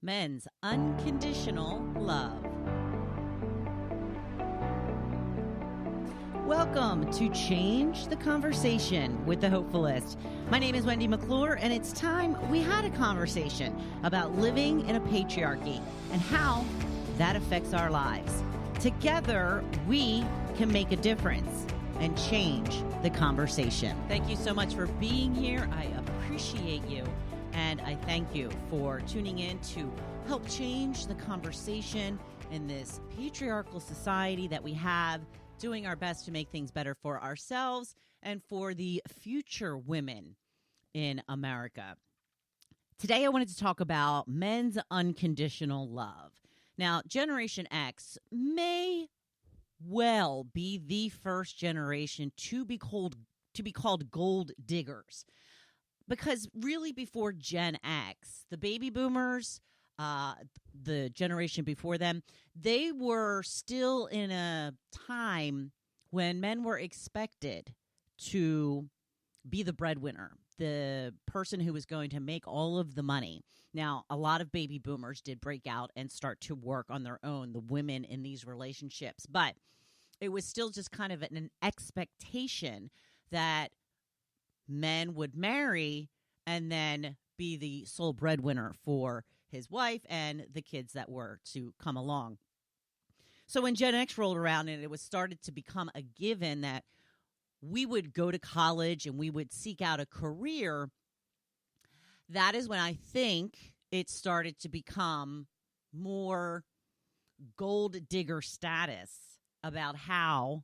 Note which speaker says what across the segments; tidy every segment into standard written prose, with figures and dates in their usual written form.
Speaker 1: Men's unconditional love. Welcome to Change the Conversation with the Hopefulist. My name is Wendy McClure, and it's time we had a conversation about living in a patriarchy and how that affects our lives. Together, we can make a difference and change the conversation. Thank you so much for being here. I appreciate you. And I thank you for tuning in to help change the conversation in this patriarchal society that we have, doing our best to make things better for ourselves and for the future women in America. Today, I wanted to talk about men's unconditional love. Now, Generation X may well be the first generation to be called gold diggers. Because really before Gen X, the baby boomers, the generation before them, they were still in a time when men were expected to be the breadwinner, the person who was going to make all of the money. Now, a lot of baby boomers did break out and start to work on their own, the women in these relationships. But it was still just kind of an expectation that men would marry and then be the sole breadwinner for his wife and the kids that were to come along. So when Gen X rolled around and it was started to become a given that we would go to college and we would seek out a career, that is when I think it started to become more gold digger status about how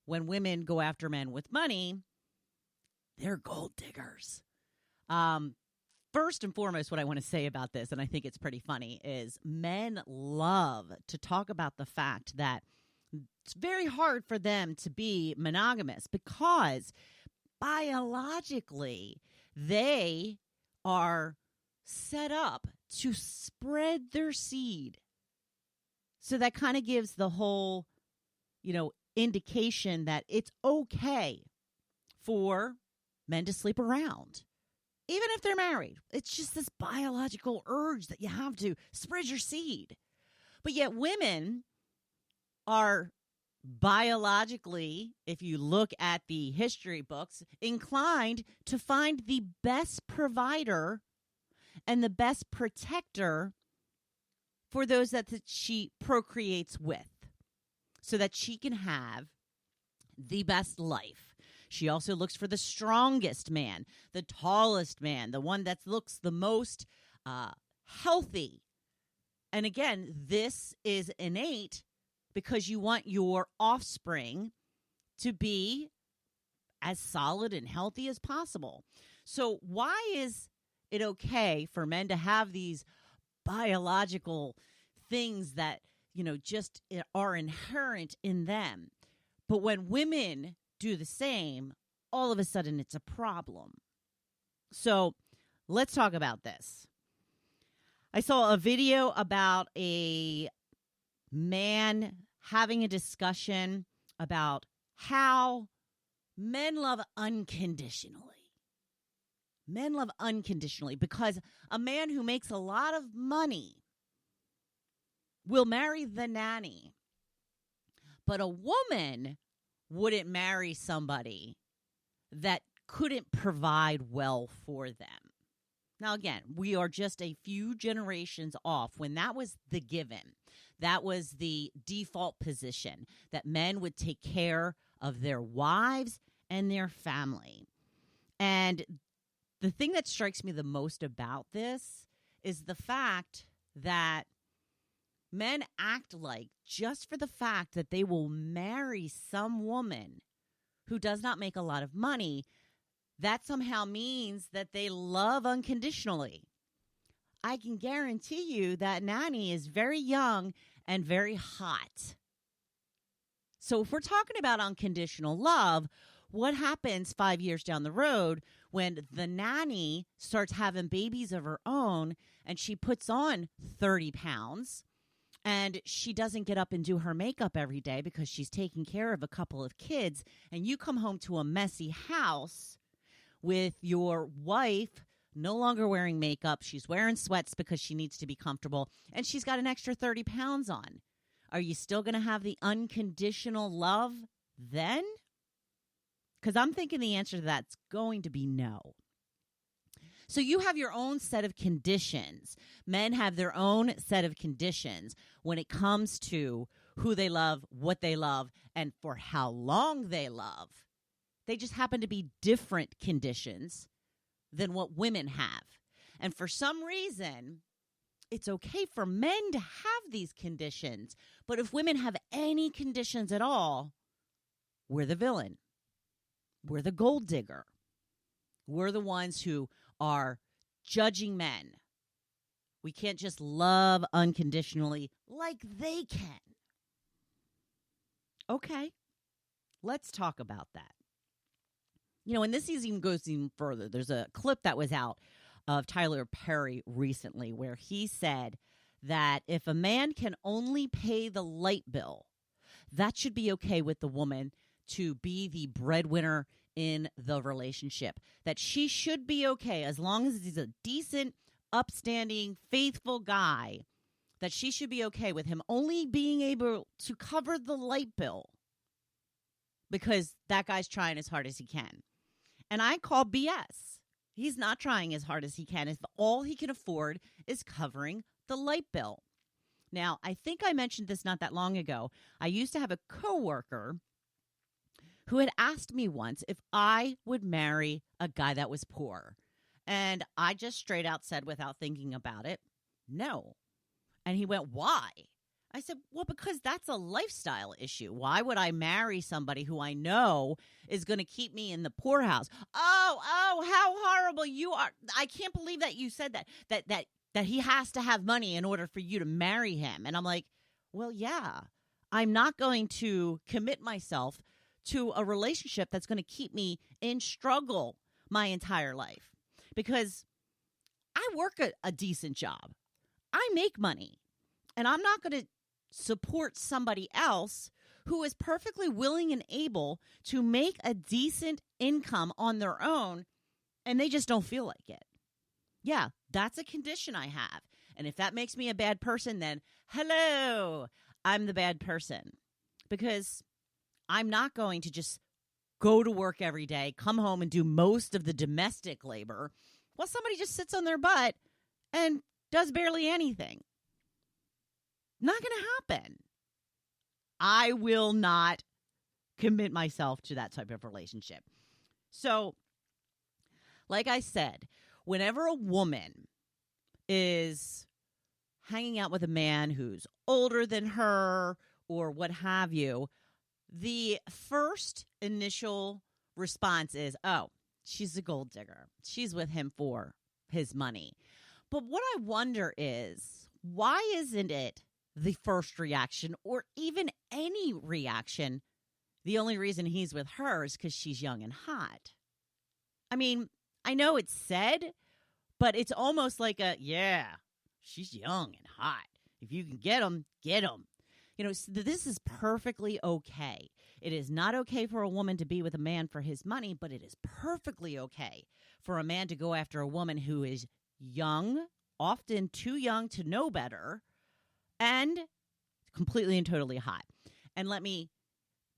Speaker 1: when women go after men with money, they're gold diggers. First and foremost, what I want to say about this, and I think it's pretty funny, is men love to talk about the fact that it's very hard for them to be monogamous because biologically they are set up to spread their seed. So that kind of gives the whole, indication that it's okay for men to sleep around, even if they're married. It's just this biological urge that you have to spread your seed. But yet women are biologically, if you look at the history books, inclined to find the best provider and the best protector for those that she procreates with so that she can have the best life. She also looks for the strongest man, the tallest man, the one that looks the most healthy. And again, this is innate because you want your offspring to be as solid and healthy as possible. So why is it okay for men to have these biological things that, just are inherent in them? But when women do the same, all of a sudden it's a problem. So let's talk about this. I saw a video about a man having a discussion about how men love unconditionally. Men love unconditionally because a man who makes a lot of money will marry the nanny. But a woman wouldn't marry somebody that couldn't provide well for them. Now, again, we are just a few generations off when that was the given. That was the default position, that men would take care of their wives and their family. And the thing that strikes me the most about this is the fact that men act like just for the fact that they will marry some woman who does not make a lot of money, that somehow means that they love unconditionally. I can guarantee you that nanny is very young and very hot. So if we're talking about unconditional love, what happens 5 years down the road when the nanny starts having babies of her own and she puts on 30 pounds? And she doesn't get up and do her makeup every day because she's taking care of a couple of kids. And you come home to a messy house with your wife no longer wearing makeup. She's wearing sweats because she needs to be comfortable, and she's got an extra 30 pounds on. Are you still going to have the unconditional love then? Because I'm thinking the answer to that's going to be no. So you have your own set of conditions. Men have their own set of conditions when it comes to who they love, what they love, and for how long they love. They just happen to be different conditions than what women have. And for some reason, it's okay for men to have these conditions. But if women have any conditions at all, we're the villain. We're the gold digger. We're the ones who are judging men. We can't just love unconditionally like they can. Okay, let's talk about that. And this even goes even further. There's a clip that was out of Tyler Perry recently where he said that if a man can only pay the light bill, that should be okay with the woman to be the breadwinner in the relationship. That she should be okay as long as he's a decent, upstanding, faithful guy, that she should be okay with him only being able to cover the light bill because that guy's trying as hard as he can. And I call BS. He's not trying as hard as he can if all he can afford is covering the light bill. Now, I think I mentioned this not that long ago. I used to have a coworker who had asked me once if I would marry a guy that was poor. And I just straight out said without thinking about it, no. And he went, why? I said, well, because that's a lifestyle issue. Why would I marry somebody who I know is going to keep me in the poorhouse? Oh, how horrible you are. I can't believe that you said that he has to have money in order for you to marry him. And I'm like, well, yeah, I'm not going to commit myself to a relationship that's going to keep me in struggle my entire life because I work a decent job. I make money, and I'm not going to support somebody else who is perfectly willing and able to make a decent income on their own, and they just don't feel like it. Yeah, that's a condition I have. And if that makes me a bad person, then hello, I'm the bad person. Because I'm not going to just go to work every day, come home and do most of the domestic labor while somebody just sits on their butt and does barely anything. Not going to happen. I will not commit myself to that type of relationship. So, like I said, whenever a woman is hanging out with a man who's older than her or what have you, the first initial response is, oh, she's a gold digger. She's with him for his money. But what I wonder is, why isn't it the first reaction or even any reaction? The only reason he's with her is because she's young and hot. I mean, I know it's said, but it's almost like she's young and hot. If you can get them, get them. This is perfectly okay. It is not okay for a woman to be with a man for his money, but it is perfectly okay for a man to go after a woman who is young, often too young to know better, and completely and totally hot. And let me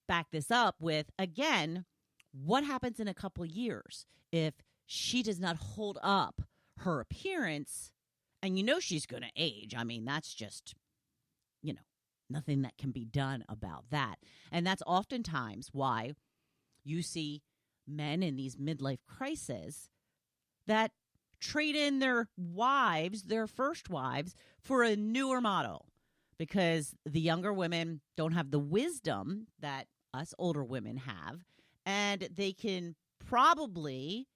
Speaker 1: back this up with, again, what happens in a couple years if she does not hold up her appearance, and she's going to age. I mean, that's just, nothing that can be done about that. And that's oftentimes why you see men in these midlife crises that trade in their wives, their first wives, for a newer model because the younger women don't have the wisdom that us older women have, and they can probably,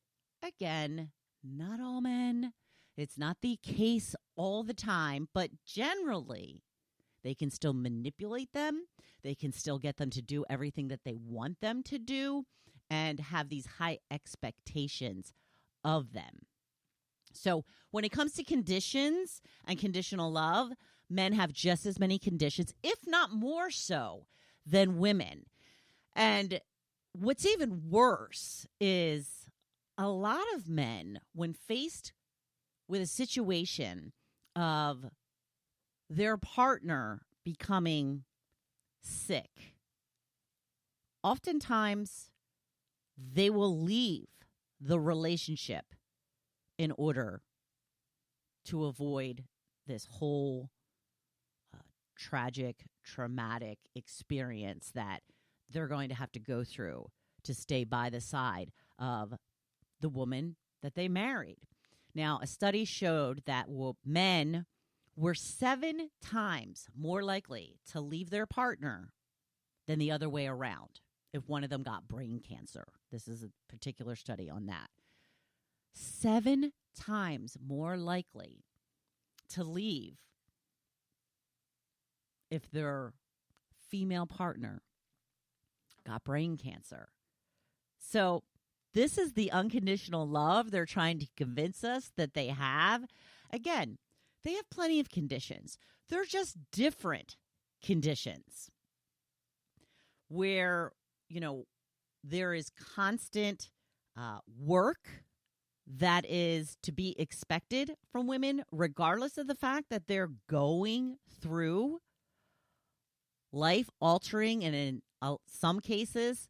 Speaker 1: again, not all men, it's not the case all the time, but generally they can still manipulate them. They can still get them to do everything that they want them to do and have these high expectations of them. So when it comes to conditions and conditional love, men have just as many conditions, if not more so, than women. And what's even worse is a lot of men, when faced with a situation of their partner becoming sick, oftentimes they will leave the relationship in order to avoid this whole tragic, traumatic experience that they're going to have to go through to stay by the side of the woman that they married. Now, a study showed that men were 7 times more likely to leave their partner than the other way around if one of them got brain cancer. This is a particular study on that. 7 times more likely to leave if their female partner got brain cancer. So this is the unconditional love they're trying to convince us that they have. Again, they have plenty of conditions. They're just different conditions where, there is constant work that is to be expected from women, regardless of the fact that they're going through life-altering and, in some cases,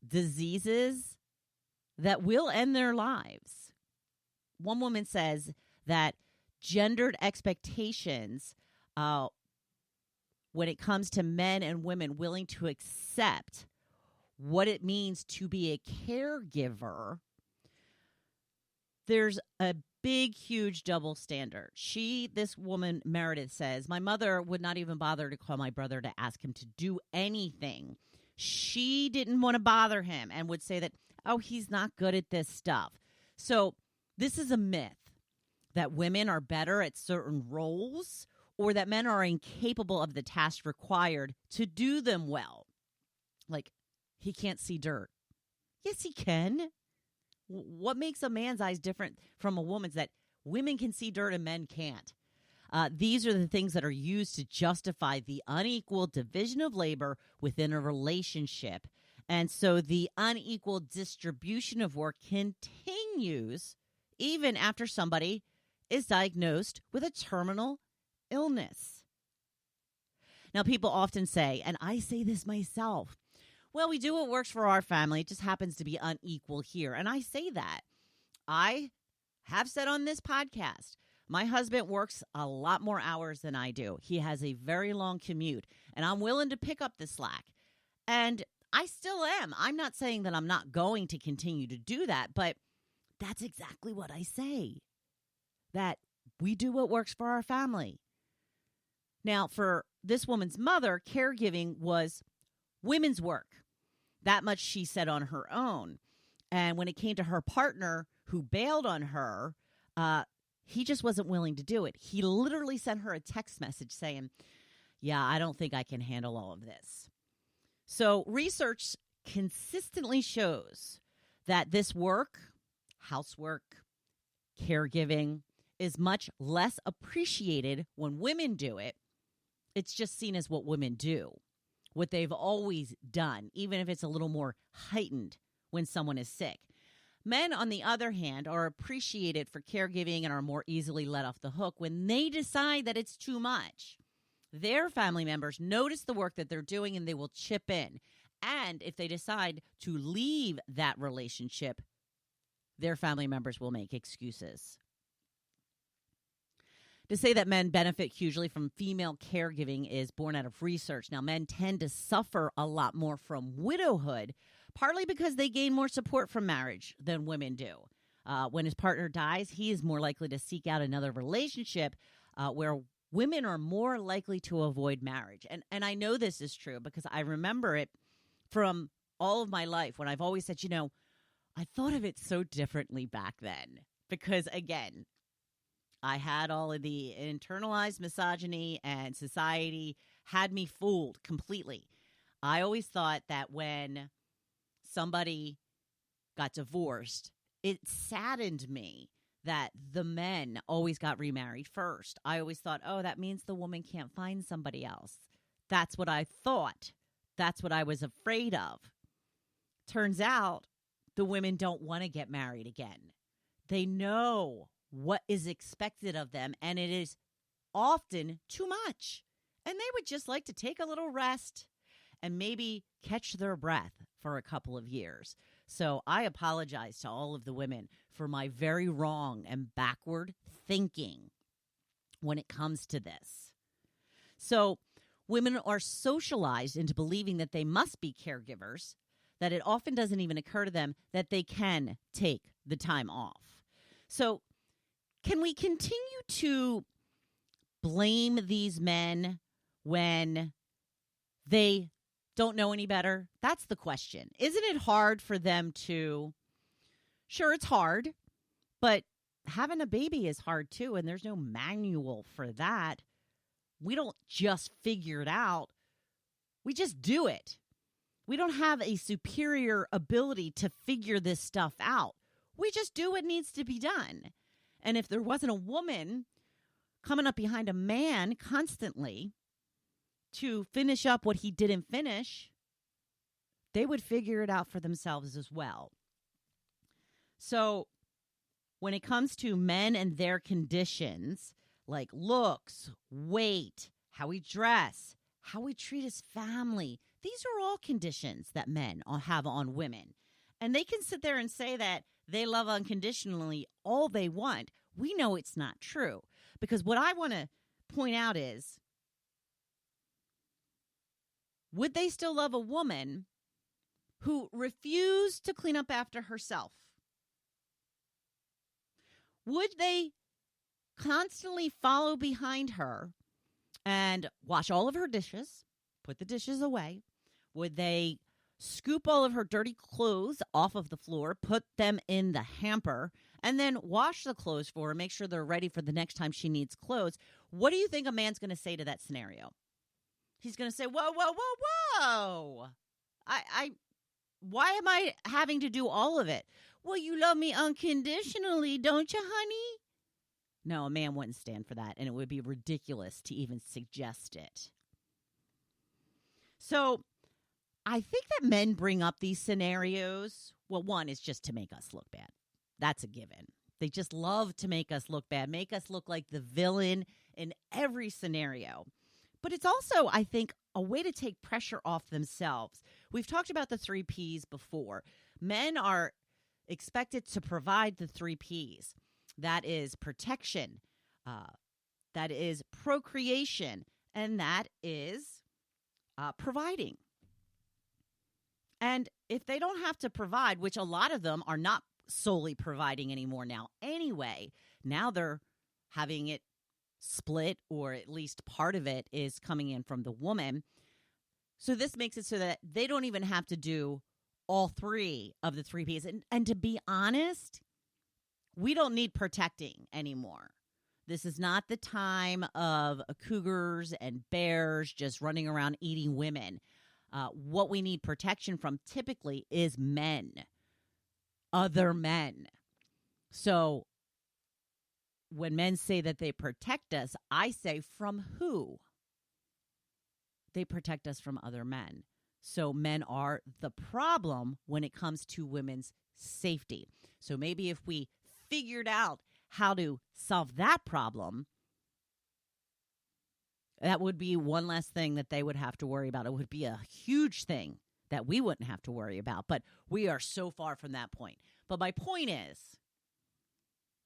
Speaker 1: diseases that will end their lives. One woman says that gendered expectations, when it comes to men and women willing to accept what it means to be a caregiver, there's a big, huge double standard. This woman, Meredith, says, my mother would not even bother to call my brother to ask him to do anything. She didn't want to bother him and would say that, oh, he's not good at this stuff. So this is a myth that women are better at certain roles or that men are incapable of the tasks required to do them well. Like, he can't see dirt. Yes, he can. What makes a man's eyes different from a woman's? That women can see dirt and men can't. These are the things that are used to justify the unequal division of labor within a relationship. And so the unequal distribution of work continues even after somebody is diagnosed with a terminal illness. Now, people often say, and I say this myself, well, we do what works for our family. It just happens to be unequal here. And I say that. I have said on this podcast, my husband works a lot more hours than I do. He has a very long commute, and I'm willing to pick up the slack. And I still am. I'm not saying that I'm not going to continue to do that, but that's exactly what I say, that we do what works for our family. Now, for this woman's mother, caregiving was women's work. That much she said on her own. And when it came to her partner who bailed on her, he just wasn't willing to do it. He literally sent her a text message saying, yeah, I don't think I can handle all of this. So research consistently shows that this work, housework, caregiving, is much less appreciated when women do it. It's just seen as what women do, what they've always done, even if it's a little more heightened when someone is sick. Men, on the other hand, are appreciated for caregiving and are more easily let off the hook when they decide that it's too much. Their family members notice the work that they're doing and they will chip in. And if they decide to leave that relationship, their family members will make excuses. To say that men benefit hugely from female caregiving is born out of research. Now, men tend to suffer a lot more from widowhood, partly because they gain more support from marriage than women do. When his partner dies, he is more likely to seek out another relationship where women are more likely to avoid marriage. And I know this is true because I remember it from all of my life when I've always said, I thought of it so differently back then. Because, again, I had all of the internalized misogyny and society had me fooled completely. I always thought that when somebody got divorced, it saddened me that the men always got remarried first. I always thought, oh, that means the woman can't find somebody else. That's what I thought. That's what I was afraid of. Turns out the women don't want to get married again. They know what is expected of them, and it is often too much. And they would just like to take a little rest and maybe catch their breath for a couple of years. So I apologize to all of the women for my very wrong and backward thinking when it comes to this. So women are socialized into believing that they must be caregivers, that it often doesn't even occur to them that they can take the time off. So can we continue to blame these men when they don't know any better? That's the question. Isn't it hard for them to, sure, it's hard, but having a baby is hard too, and there's no manual for that. We don't just figure it out. We just do it. We don't have a superior ability to figure this stuff out. We just do what needs to be done. And if there wasn't a woman coming up behind a man constantly to finish up what he didn't finish, they would figure it out for themselves as well. So when it comes to men and their conditions, like looks, weight, how we dress, how we treat his family, these are all conditions that men have on women. And they can sit there and say that they love unconditionally all they want. We know it's not true. Because what I want to point out is, would they still love a woman who refused to clean up after herself? Would they constantly follow behind her and wash all of her dishes, put the dishes away? Would they scoop all of her dirty clothes off of the floor, put them in the hamper, and then wash the clothes for her, make sure they're ready for the next time she needs clothes? What do you think a man's going to say to that scenario? He's going to say, whoa, whoa, whoa, whoa. Why am I having to do all of it? Well, you love me unconditionally, don't you, honey? No, a man wouldn't stand for that, and it would be ridiculous to even suggest it. So I think that men bring up these scenarios. Well, one is just to make us look bad. That's a given. They just love to make us look bad, make us look like the villain in every scenario. But it's also, I think, a way to take pressure off themselves. We've talked about the 3 Ps before. Men are expected to provide the 3 Ps. That is protection, that is procreation, and that is providing. And if they don't have to provide, which a lot of them are not solely providing anymore now anyway, now they're having it split, or at least part of it is coming in from the woman. So this makes it so that they don't even have to do all 3 of the 3 Ps. And to be honest, we don't need protecting anymore. This is not the time of cougars and bears just running around eating women. What we need protection from typically is men, other men. So when men say that they protect us, I say, from who? They protect us from other men. So men are the problem when it comes to women's safety. So maybe if we figured out how to solve that problem, that would be one less thing that they would have to worry about. It would be a huge thing that we wouldn't have to worry about. But we are so far from that point. But my point is,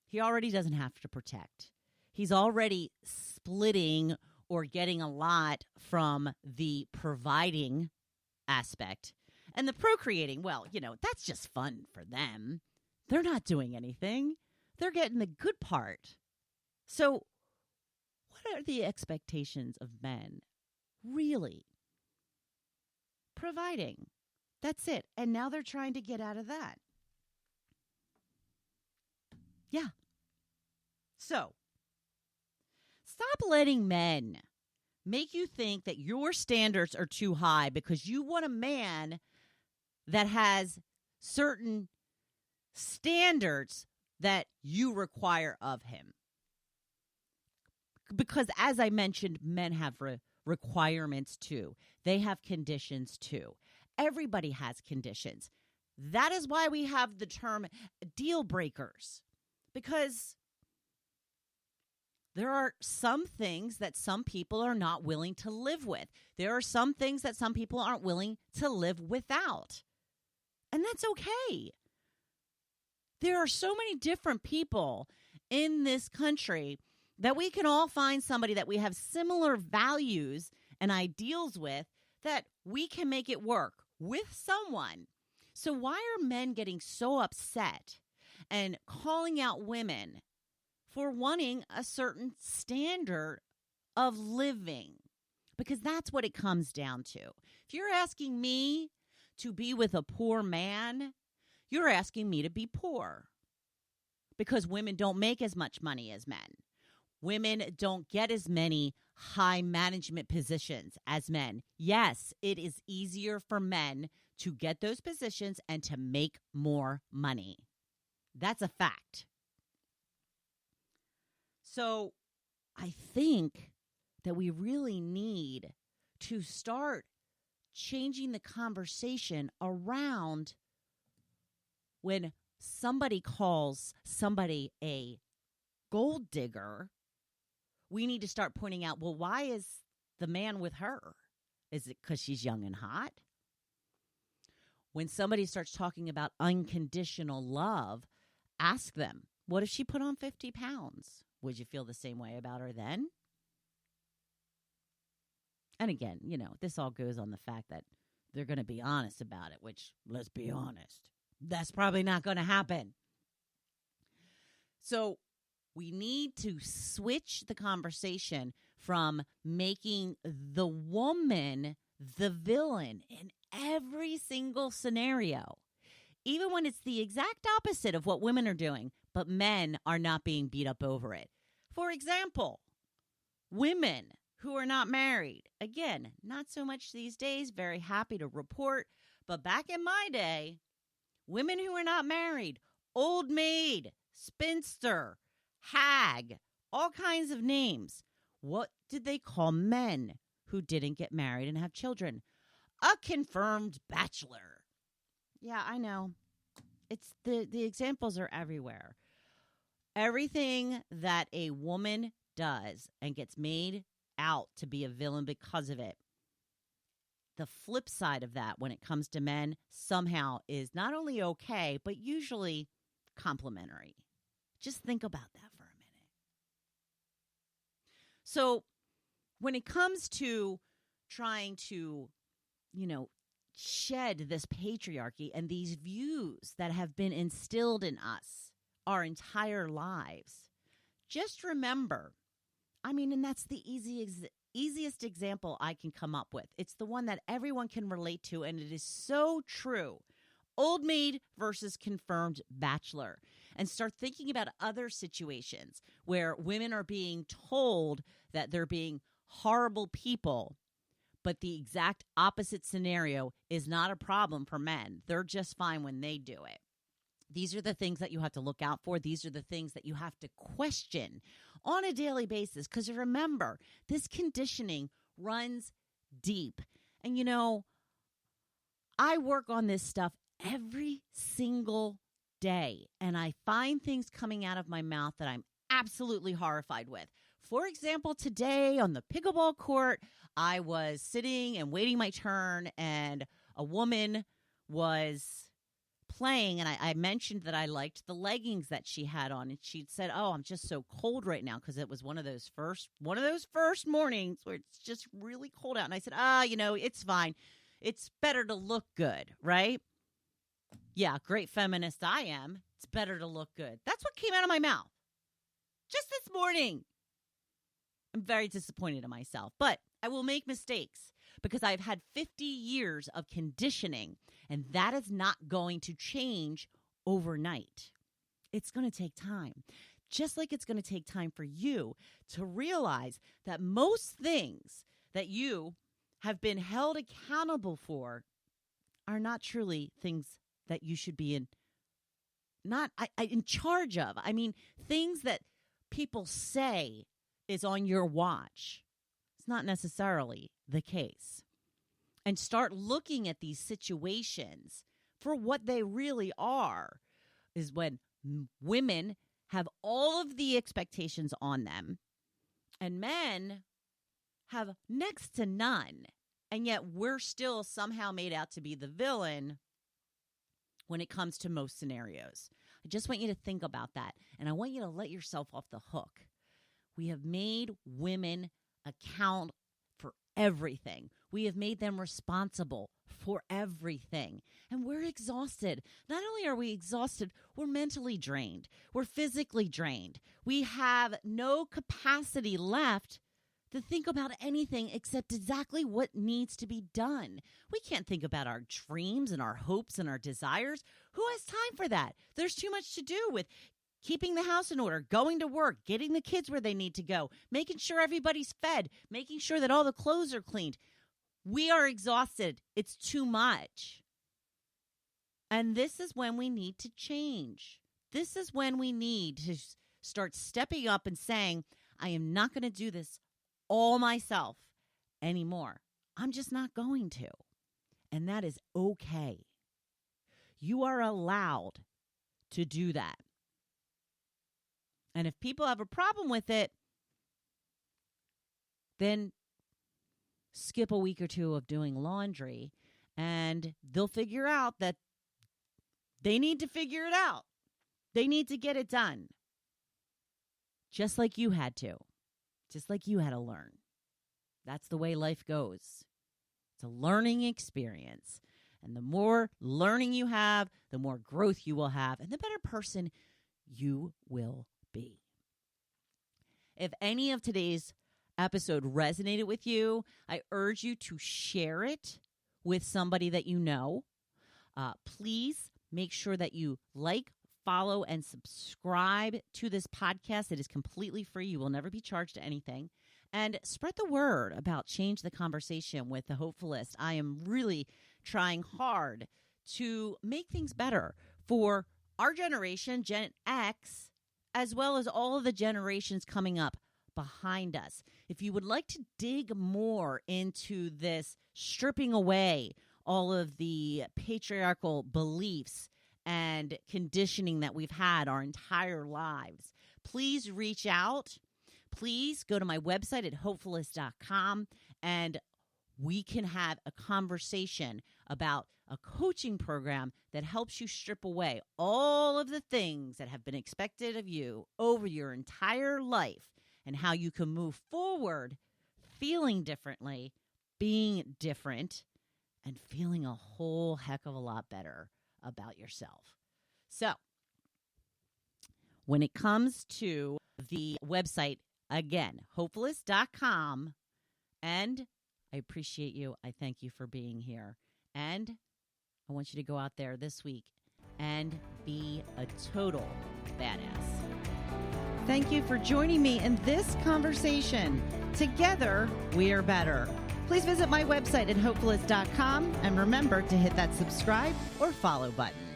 Speaker 1: he already doesn't have to protect. He's already splitting or getting a lot from the providing aspect. And the procreating, well, that's just fun for them. They're not doing anything. They're getting the good part. So what are the expectations of men? Really? Providing. That's it. And now they're trying to get out of that. Yeah. So, stop letting men make you think that your standards are too high because you want a man that has certain standards that you require of him. Because as I mentioned, men have requirements too. They have conditions too. Everybody has conditions. That is why we have the term deal breakers, because there are some things that some people are not willing to live with. There are some things that some people aren't willing to live without. And that's okay. There are so many different people in this country that we can all find somebody that we have similar values and ideals with, that we can make it work with someone. So why are men getting so upset and calling out women for wanting a certain standard of living? Because that's what it comes down to. If you're asking me to be with a poor man, you're asking me to be poor, because women don't make as much money as men. Women don't get as many high management positions as men. Yes, it is easier for men to get those positions and to make more money. That's a fact. So I think that we really need to start changing the conversation around when somebody calls somebody a gold digger. We need to start pointing out, well, why is the man with her? Is it because she's young and hot? When somebody starts talking about unconditional love, ask them, what if she put on 50 pounds? Would you feel the same way about her then? And again, this all goes on the fact that they're going to be honest about it, which, let's be honest, that's probably not going to happen. So we need to switch the conversation from making the woman the villain in every single scenario, even when it's the exact opposite of what women are doing, but men are not being beat up over it. For example, women who are not married. Again, not so much these days, very happy to report, but back in my day, women who were not married, old maid, spinster, hag, all kinds of names. What did they call men who didn't get married and have children? A confirmed bachelor. Yeah, I know. It's the examples are everywhere. Everything that a woman does and gets made out to be a villain because of it. The flip side of that, when it comes to men, somehow is not only okay, but usually complimentary. Just think about that for a minute. So when it comes to trying to, shed this patriarchy and these views that have been instilled in us our entire lives, just remember, and that's the easiest example I can come up with. It's the one that everyone can relate to, and it is so true. Old maid versus confirmed bachelor. And start thinking about other situations where women are being told that they're being horrible people, but the exact opposite scenario is not a problem for men. They're just fine when they do it. These are the things that you have to look out for. These are the things that you have to question on a daily basis. Because remember, this conditioning runs deep. And, I work on this stuff every single day. And I find things coming out of my mouth that I'm absolutely horrified with. For example, today on the pickleball court, I was sitting and waiting my turn, and a woman was playing, and I mentioned that I liked the leggings that she had on, and she said, "Oh, I'm just so cold right now," because it was one of those first mornings where it's just really cold out. And I said, it's fine. It's better to look good, right? Yeah, great feminist I am. It's better to look good. That's what came out of my mouth just this morning. I'm very disappointed in myself, but I will make mistakes because I've had 50 years of conditioning, and that is not going to change overnight. It's going to take time, just like it's going to take time for you to realize that most things that you have been held accountable for are not truly things that you should be in charge of. Things that people say is on your watch. It's not necessarily the case. And start looking at these situations for what they really are is when women have all of the expectations on them and men have next to none. And yet we're still somehow made out to be the villain when it comes to most scenarios. I just want you to think about that. And I want you to let yourself off the hook. We have made women account for everything. We have made them responsible for everything. And we're exhausted. Not only are we exhausted, we're mentally drained. We're physically drained. We have no capacity left to think about anything except exactly what needs to be done. We can't think about our dreams and our hopes and our desires. Who has time for that? There's too much to do with keeping the house in order, going to work, getting the kids where they need to go, making sure everybody's fed, making sure that all the clothes are cleaned. We are exhausted. It's too much. And this is when we need to change. This is when we need to start stepping up and saying, I am not going to do this all myself anymore. I'm just not going to. And that is okay. You are allowed to do that. And if people have a problem with it, then skip a week or two of doing laundry and they'll figure out that they need to figure it out. They need to get it done. Just like you had to. Just like you had to learn. That's the way life goes. It's a learning experience. And the more learning you have, the more growth you will have, and the better person you will be. If any of today's episode resonated with you, I urge you to share it with somebody that you know. Please make sure that you like, follow, and subscribe to this podcast. It is completely free. You will never be charged anything. And spread the word about Change the Conversation with the Hopefulist. I am really trying hard to make things better for our generation, Gen X, as well as all of the generations coming up behind us. If you would like to dig more into this, stripping away all of the patriarchal beliefs and conditioning that we've had our entire lives, please reach out. Please go to my website at hopefulist.com and we can have a conversation about a coaching program that helps you strip away all of the things that have been expected of you over your entire life and how you can move forward feeling differently, being different, and feeling a whole heck of a lot better about yourself. So, when it comes to the website, again, hopefulist.com, and I appreciate you. I thank you for being here. And I want you to go out there this week and be a total badass. Thank you for joining me in this conversation. Together, we are better. Please visit my website at hopefulist.com and remember to hit that subscribe or follow button.